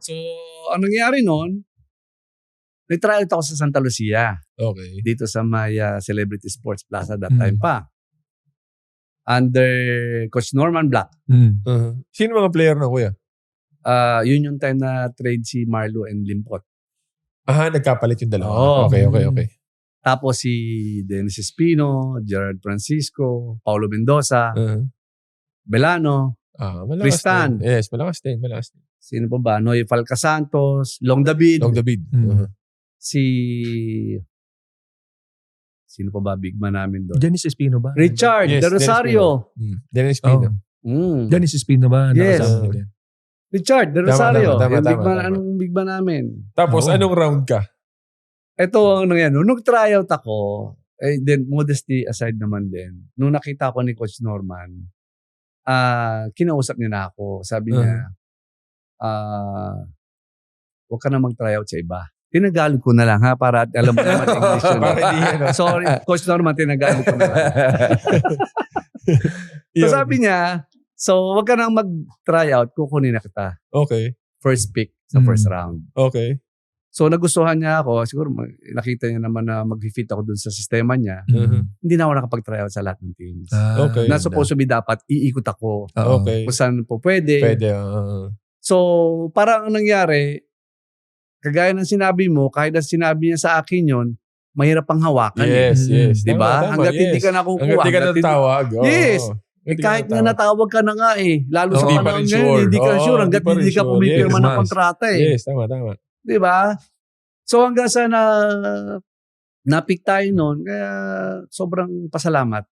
So, ang nangyari noon, nag-tryout ako sa Santa Lucia. Okay. Dito sa may Celebrity Sports Plaza that time pa. Under Coach Norman Black. Sino mga player na, kuya? Yun yung time na trade si Marlo and Limpot. Nagkapalit yung dalawa. Oo. Okay. Tapos si Dennis Espino, Gerard Francisco, Paulo Mendoza, Belano, Tristan. Yes, malakas din. Sino pa ba? Noy Falca Santos, Long David. Sino pa ba big man namin doon? Dennis Espino ba? Richard De Rosario. Dennis Espino. Dennis Espino ba? Yes. Richard De Rosario. Tama. Anong big man namin? Tapos anong round ka? Ito ang nangyari. Nung tryout ako, then modesty aside naman din, nung nakita ko ni Coach Norman, kinausap niya na ako. Sabi niya, huwag ka na mag-tryout sa iba. Tinagalog ko na lang para alam mo naman English yun. Sorry, Coach Norman, tinagalog ko na lang. So sabi niya, huwag ka nang mag-tryout, kukunin na kita. Okay. First pick sa first round. Okay. So nagustuhan niya ako, siguro nakita niya naman na mag-fit ako dun sa sistema niya. Hindi na ako nakapag-tryout sa lahat ng teams. Okay. Na supposed to be dapat iikot ako. Okay. Kung saan po pwede. So parang ang nangyari, kagaya ng sinabi mo, kahit na sinabi niya sa akin yon, mahirap pang hawakan. Yes. Diba? Hanggat hindi ka nakukuha. Hanggat hindi ka natawag. Yes. Kahit nga natawag ka na nga lalo sa panahon ngayon, hindi ka sure hanggat hindi ka pumipirma ng kontrata Yes, tama. Diba? So hanggang sa na-pick tayo noon, kaya sobrang pasalamat.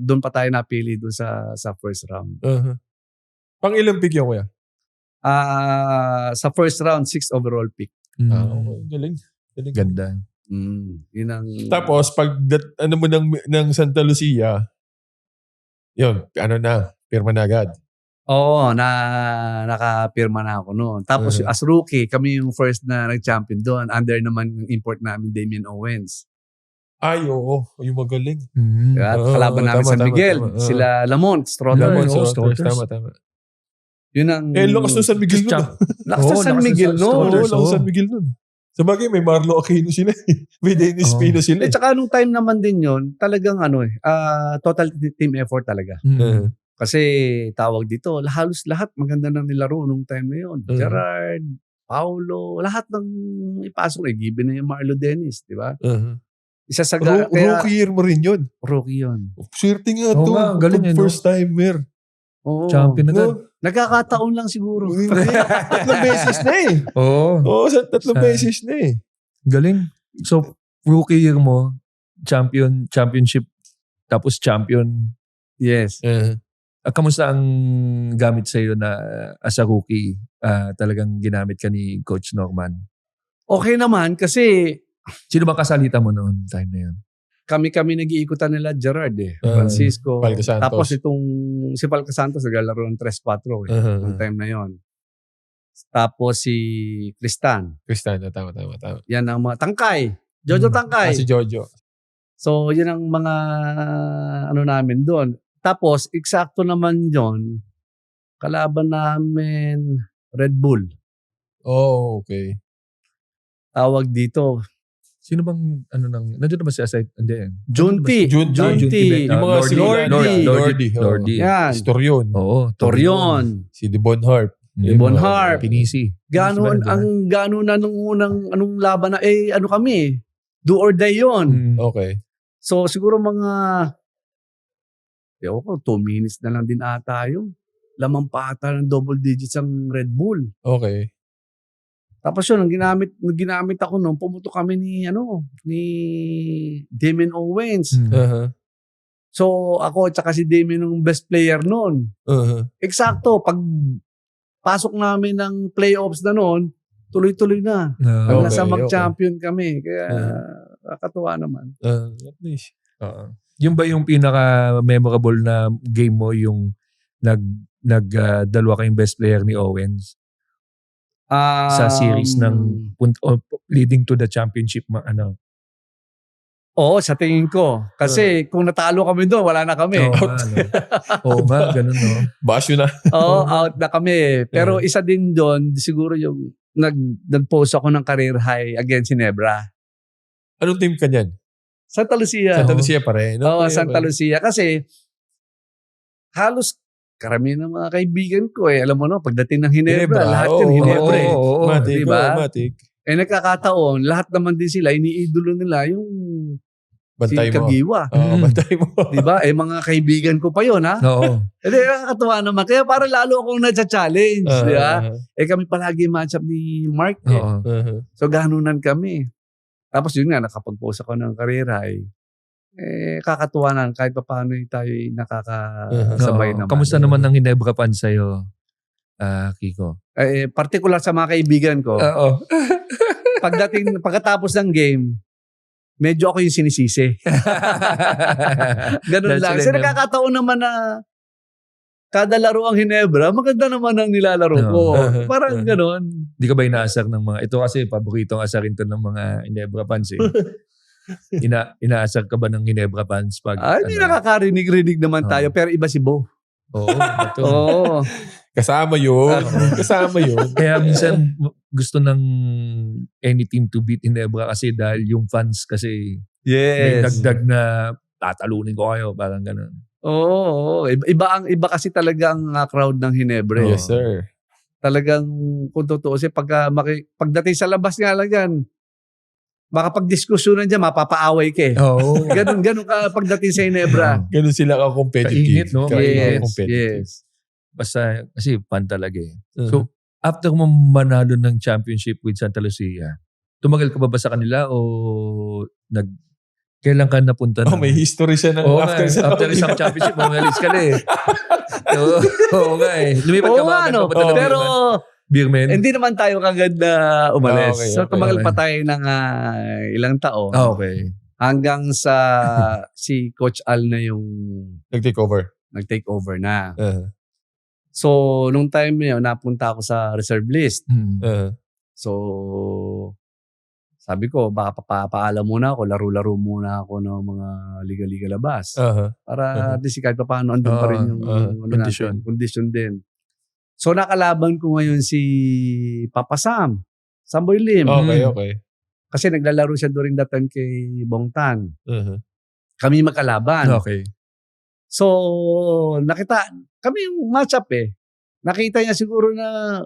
Doon pa tayo napili doon sa first round. Pang ilang pick yung kuya? Sa first round, 6th overall pick. Galing. Ganda. Yun ang... Tapos, pag ng Santa Lucia, yun, pirma na agad. Oo, nakapirma na ako noon. Tapos as rookie, kami yung first na nag-champion doon. Under naman yung import namin, Damien Owens. Ay, oo. Yung magaling. Kalaban namin San Miguel. Sila Lamont, Strotters. Tama. Yun ang... lakas ng San Miguel nun. Lakas ng San Miguel nun. Lakas ng San Miguel nun. Sa bagay, may Marlo Aquino sila. May Dennis Espino sila. Tsaka nung time naman din yun, talagang total team effort talaga. Kasi tawag dito, halos lahat maganda nang nilaro nung time na yun. Gerard, Paulo, lahat ng ipasok given na yung Marlo Dennis, di ba? Isa sa rookie year mo rin yun. Rookie yun. Swerte nga to. Galing first timer. Champion na nagkakataon lang siguro. Tatlong beses na tatlong beses na Galing. So, rookie year mo, championship, tapos champion. Yes. Kamusta ang gamit sa'yo na as a rookie, talagang ginamit ka ni Coach Norman? Okay naman kasi... Sino bang kasalita mo noon time na yun? Kami nag-iikutan nila Gerard Francisco. Falca Santos. Tapos si Falca Santos naglalaro ng 3-4 yung time na yon. Tapos si Tristan, tama. Yan ang mga Tangkay. Jojo Tangkay. Si Jojo. So, yun ang mga namin doon. Tapos, eksakto naman yon, kalaban namin Red Bull. Oh, okay. Tawag dito. Sino bang, nandiyo naman si Aside? Junti. Yung mga si Lordy. Yan. Si Torion. Oo. Torion. Si Devon Harp. Devon Harp. Pinisi. Gano'n na nung unang, laban na, kami, do or die yun. Okay. So, siguro mga, 2 minutes na lang din ata yun. Lamang pa ata ng double digits ang Red Bull. Okay. Tapos yun, ginamit ako noon, pumuto kami ni Damien Owens. So, ako at saka si Damien yung best player noon. Eksakto, pag pasok namin ng playoffs na noon, tuloy-tuloy na. Hanggang sa mag-champion kami. Kaya, kakatuwa naman. At least. Yung ba yung pinaka-memorable na game mo, yung dalawa kayong best player ni Owens? Sa series ng leading to the championship Oo, sa tingin ko. Kasi kung natalo kami doon, wala na kami. Oo nga, ganun, no? Basyo na. Oo, out na kami. Pero isa din doon, siguro yung nag-post ako ng career high against Ginebra. Anong team ka dyan? Santa Lucia. Santa Lucia pa rin. Oo, Santa Lucia. Kasi halos karamihan ng mga kaibigan ko alam mo no, pagdating ng Ginebra, lahat yun Ginebra. Matik, diba? matik. Nagkakataon, lahat naman din sila, iniidolo nila yung Bantay si Kagiwa. Oo, bantay mo. Diba? Mga kaibigan ko pa yun, ha? Oo. Nakakatuwa naman. Kaya para lalo akong na-challenge, di ba? Kami palagi match-up ni Mark. So, ganunan kami. Tapos yun nga, nakapag-post ako ng karera. Kakatuwa na kahit pa paano tayo nakakasabay naman. Kamusta naman ang Ginebra fans sa'yo, Kiko? Particular sa mga kaibigan ko. Oo. Pagkatapos ng game, medyo ako yung sinisisi. Ganun lang. Kasi nakakataon naman na kada laro ang Ginebra, maganda naman ang nilalaro ko. Parang ganun. Di ka ba inaasar ng mga, ito kasi paboritong asarin to ng mga Ginebra fans eh. Inaasar ka ba ng Ginebra fans? Hindi nakakarinig-rinig naman tayo, pero iba si Bo. Oo. Oo. Kasama yun. Kasama yun. Kaya minsan gusto ng any team to beat Ginebra kasi dahil yung fans kasi may dagdag na tatalunin ko kayo. Parang ganun. Oo. Iba kasi talaga ang crowd ng Ginebra. Yes, sir. Talagang kung totoo kasi pagdating sa labas nga lang yan, makapag-diskusyonan dyan, mapapaaway ka eh. Oo. Ganun ka pagdating sa Ginebra. Ganun sila ka-competitive. Kainit, no? Yes. Basta, kasi fan talaga eh. So, after mo manalo ng championship with Santa Lucia, tumagal ka ba sa kanila o kailan ka napunta na? May history siya ng after isang championship, umalis ka na eh. Oo nga eh. Lumipat ka ba? Pero, Beerman? Hindi naman tayo kagad na umalis. So, tumagal pa tayo ng ilang taon. Okay. Hanggang sa si Coach Al na yung nag-take over na. So, nung time na yun, napunta ako sa reserve list. So, sabi ko, baka papaalam muna ako, laro-laro muna ako ng mga liga-liga labas. Para at least kahit pa paano, andun pa rin yung condition din. So, nakalaban ko ngayon si Papa Sam Boy Lim. Okay. Kasi naglalaro siya during that time kay Bongtan. Kami magkalaban. Okay. So, kami yung match-up eh. Nakita niya siguro na,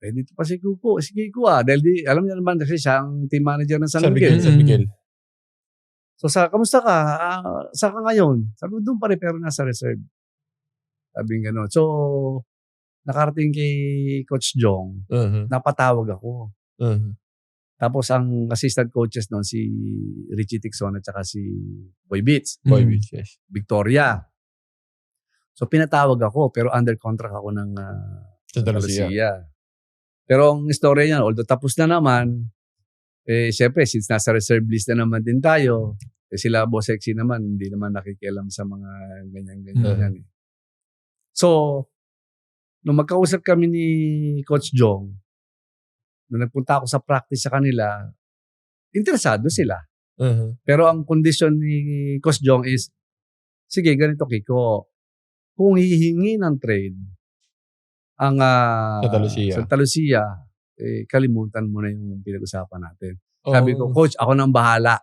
dito pa si Kiko dahil alam niya naman kasi siya ang team manager ng San Miguel. So, kamusta ka? Saan ka ngayon? Sabi ko, doon pa rin pero nasa reserve. Sabi nga gano'n. So, nakarating kay Coach Jong, napatawag ako. Tapos ang assistant coaches noon si Richie Tixon at saka si Boy Beats. Yes. Victoria. So pinatawag ako pero under contract ako ng Santa Lucia. Pero ang istorya niya, although tapos na naman, syempre since nasa reserve list na naman din tayo, sila Boss Sexy naman, hindi naman nakikialam sa mga ganyan. So, nung magkausap kami ni Coach Jong, nung nagpunta ako sa practice sa kanila, interesado sila. Pero ang condition ni Coach Jong is, sige, ganito Kiko, kung hihingi ng trade ang Santa Lucia, kalimutan mo na yung pinag-usapan natin. Sabi ko, Coach, ako nang bahala.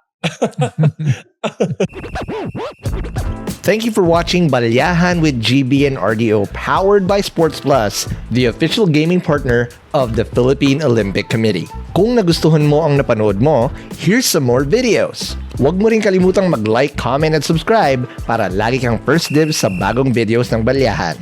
Thank you for watching Balyahan with GB and RDO, powered by Sports Plus, the official gaming partner of the Philippine Olympic Committee. Kung nagustuhan mo ang napanood mo, here's some more videos. Huwag mo rin kalimutang mag-like, comment at subscribe para lagi kang first dibs sa bagong videos ng Balyahan.